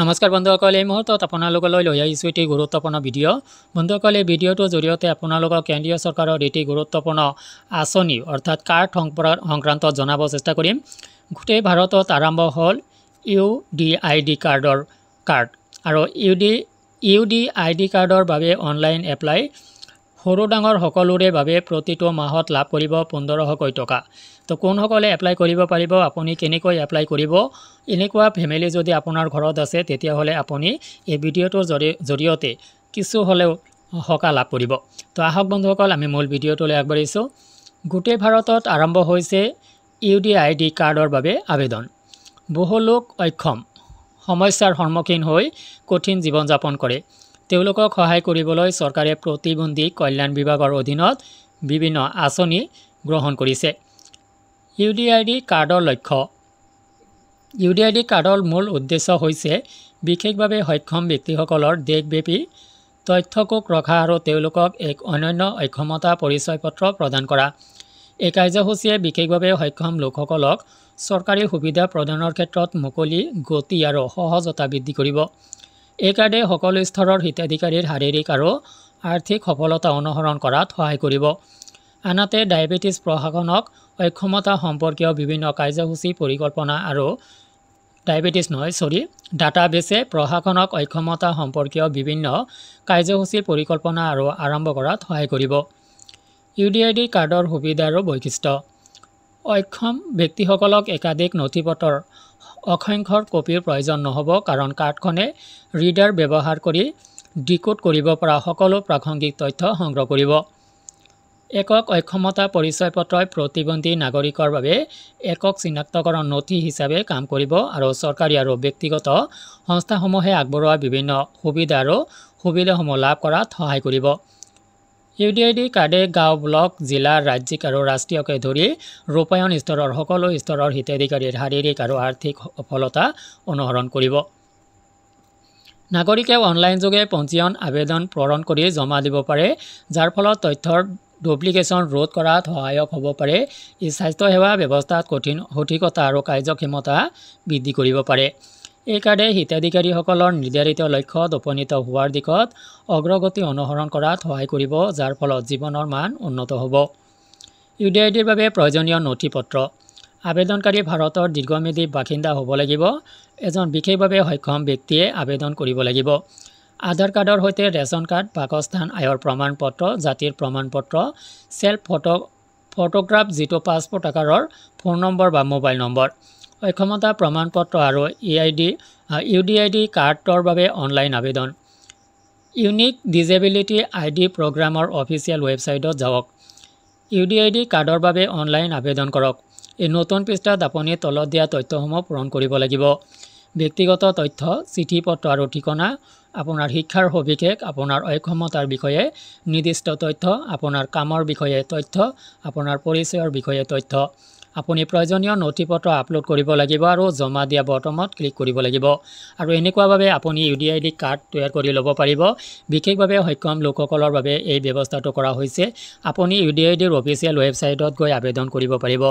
নমস্কাৰ বন্ধুসকল, এই মুহূৰ্তত আপোনালোকলৈ লৈ আহিছোঁ এটি গুৰুত্বপূৰ্ণ ভিডিঅ'। বন্ধুসকল, এই ভিডিঅ'টোৰ জৰিয়তে আপোনালোকক কেন্দ্ৰীয় চৰকাৰৰ এটি গুৰুত্বপূৰ্ণ আঁচনি অৰ্থাৎ কাৰ্ড সংক্ৰান্তত জনাব চেষ্টা কৰিম। গোটেই ভাৰতত আৰম্ভ হ'ল UDID কাৰ্ডৰ কাৰ্ড আৰু UDID কাৰ্ডৰ বাবে অনলাইন এপ্লাই সৰু ডাঙৰ সকলোৰে বাবে প্ৰতিটো মাহত লাভ কৰিব 1500 টকা। তো কোনসকলে এপ্লাই কৰিব পাৰিব, আপুনি কেনেকৈ এপ্লাই কৰিব, এনেকুৱা ফেমিলি যদি আপোনাৰ ঘৰত আছে তেতিয়াহ'লে আপুনি এই ভিডিঅ'টোৰ জৰিয়তে কিছু হ'লেও সকাহ লাভ কৰিব। তো আহক বন্ধুসকল, আমি মূল ভিডিঅ'টোলৈ আগবাঢ়িছোঁ। গোটেই ভাৰতত আৰম্ভ হৈছে UDID কাৰ্ডৰ বাবে আবেদন। বহু লোক অক্ষম সমস্যাৰ সন্মুখীন হৈ কঠিন জীৱন যাপন কৰে। তেওঁলোকক সহায় কৰিবলৈ চৰকাৰে প্ৰতিবন্ধী কল্যাণ বিভাগৰ অধীনত বিভিন্ন আঁচনি গ্ৰহণ কৰিছে। UDID কাৰ্ডৰ লক্ষ্য। UDID কাৰ্ডৰ মূল উদ্দেশ্য হৈছে বিশেষভাৱে সক্ষম ব্যক্তিসকলৰ দেশব্যাপী তথ্যকোষ ৰখা আৰু তেওঁলোকক এক অনন্য অক্ষমতা পৰিচয় পত্ৰ প্ৰদান কৰা। এই কাৰ্যসূচীয়ে বিশেষভাৱে সক্ষম লোকসকলক চৰকাৰী সুবিধা প্ৰদানৰ ক্ষেত্ৰত মুকলি গতি আৰু সহজতা বৃদ্ধি কৰিব। এই কাৰ্ডে সকলো স্তৰৰ হিতাধিকাৰীৰ শাৰীৰিক আৰু আৰ্থিক সফলতা অনুসৰণ কৰাত সহায় কৰিব। আনহাতে ডায়েবেটিছ প্ৰশাসনক অক্ষমতা সম্পৰ্কীয় বিভিন্ন কাৰ্যসূচী পৰিকল্পনা আৰু ডাটাবেছে প্ৰশাসনক অক্ষমতা সম্পৰ্কীয় বিভিন্ন কাৰ্যসূচী পৰিকল্পনা আৰু আৰম্ভ কৰাত সহায় কৰিব। UDID কাৰ্ডৰ সুবিধা আৰু বৈশিষ্ট্য। অক্ষম ব্যক্তিসকলক একাধিক নথিপত্ৰৰ অসংখ্যৰ কপিৰ প্ৰয়োজন নহ'ব, কাৰণ কাৰ্ডখনে ৰিডাৰ ব্যৱহাৰ কৰি ডিকোড কৰিব পৰা সকলো প্ৰাসংগিক তথ্য সংগ্ৰহ কৰিব। একক অক্ষমতা পৰিচয় পত্ৰই প্ৰতিবন্ধী নাগৰিকৰ বাবে একক চিনাক্তকৰণ নথি হিচাপে কাম কৰিব আৰু চৰকাৰী আৰু ব্যক্তিগত সংস্থাসমূহে আগবঢ়োৱা বিভিন্ন সুবিধা আৰু সুবিধাসমূহ লাভ কৰাত সহায় কৰিব। UDID কাৰ্ডে গাঁও, ব্লক, জিলা, ৰাজ্যিক আৰু ৰাষ্ট্ৰীয়কে ধৰি ৰূপায়ণ স্তৰৰ সকলো স্তৰৰ হিতাধিকাৰীৰ শাৰীৰিক আৰু আৰ্থিক সফলতা অনুসৰণ কৰিব। নাগৰিকে অনলাইন যোগে পঞ্জীয়ন আবেদন পূৰণ কৰি জমা দিব পাৰে, যাৰ ফলত তথ্যৰ ডুপ্লিকেশ্যন ৰোধ কৰাত সহায়ক হ'ব পাৰে। ই স্বাস্থ্যসেৱা ব্যৱস্থাত সঠিকতা আৰু কাৰ্যক্ষমতা বৃদ্ধি কৰিব পাৰে। এই কাৰ্ডে হিতাধিকাৰীসকলৰ নিৰ্ধাৰিত লক্ষ্যত উপনীত হোৱাৰ দিশত অগ্ৰগতি অনুসৰণ কৰাত সহায় কৰিব, যাৰ ফলত জীৱনৰ মান উন্নত হ'ব। UDIDৰ বাবে প্ৰয়োজনীয় নথিপত্ৰ। আবেদনকাৰী ভাৰতৰ দীৰ্ঘম্যাদী বাসিন্দা হ'ব লাগিব। এজন বিশেষভাৱে সক্ষম ব্যক্তিয়ে আবেদন কৰিব লাগিব। আধাৰ কাৰ্ডৰ সৈতে ৰেচন কাৰ্ড, বাসস্থান, আয়ৰ প্ৰমাণ পত্ৰ, জাতিৰ প্ৰমাণ পত্ৰ, চেল্ফ ফটোগ্ৰাফ যিটো পাছপোৰ্ট আকাৰৰ, ফোন নম্বৰ বা মোবাইল নম্বৰ। অক্ষমতা প্ৰমাণ পত্ৰ আৰু UDID কাৰ্ডৰ বাবে অনলাইন আবেদন। ইউনিক ডিজেবিলিটি ID প্ৰগ্ৰামৰ অফিচিয়েল ৱেবছাইটত যাওক। UDID কাৰ্ডৰ বাবে অনলাইন আবেদন কৰক। এই নতুন পৃষ্ঠাত আপুনি তলত দিয়া তথ্যসমূহ পূৰণ কৰিব লাগিব। ব্যক্তিগত তথ্য, চিঠি পত্ৰ আৰু ঠিকনা, আপোনাৰ শিক্ষাৰ সবিশেষ, আপোনাৰ অক্ষমতাৰ বিষয়ে নিৰ্দিষ্ট তথ্য, আপোনাৰ কামৰ বিষয়ে তথ্য, আপোনাৰ পৰিচয়ৰ বিষয়ে তথ্য। আপুনি প্ৰয়োজনীয় নথিপত্ৰ আপলোড কৰিব লাগিব আৰু জমা দিয়া বটনত ক্লিক কৰিব লাগিব। আৰু এনেকুৱাভাৱে আপুনি UDID কাৰ্ড তৈয়াৰ কৰি ল'ব পাৰিব। বিশেষভাৱে সক্ষম লোকসকলৰ বাবে এই ব্যৱস্থাটো কৰা হৈছে। আপুনি UDIDৰ অফিচিয়েল ৱেবছাইটত গৈ আবেদন কৰিব পাৰিব।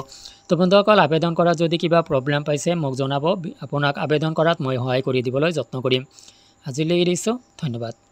তো বন্ধুসকল, আবেদন কৰাত যদি কিবা প্ৰব্লেম পাইছে মোক জনাব। আপোনাক আবেদন কৰাত মই সহায় কৰি দিবলৈ যত্ন কৰিম। আজিলৈ এৰিছোঁ। ধন্যবাদ।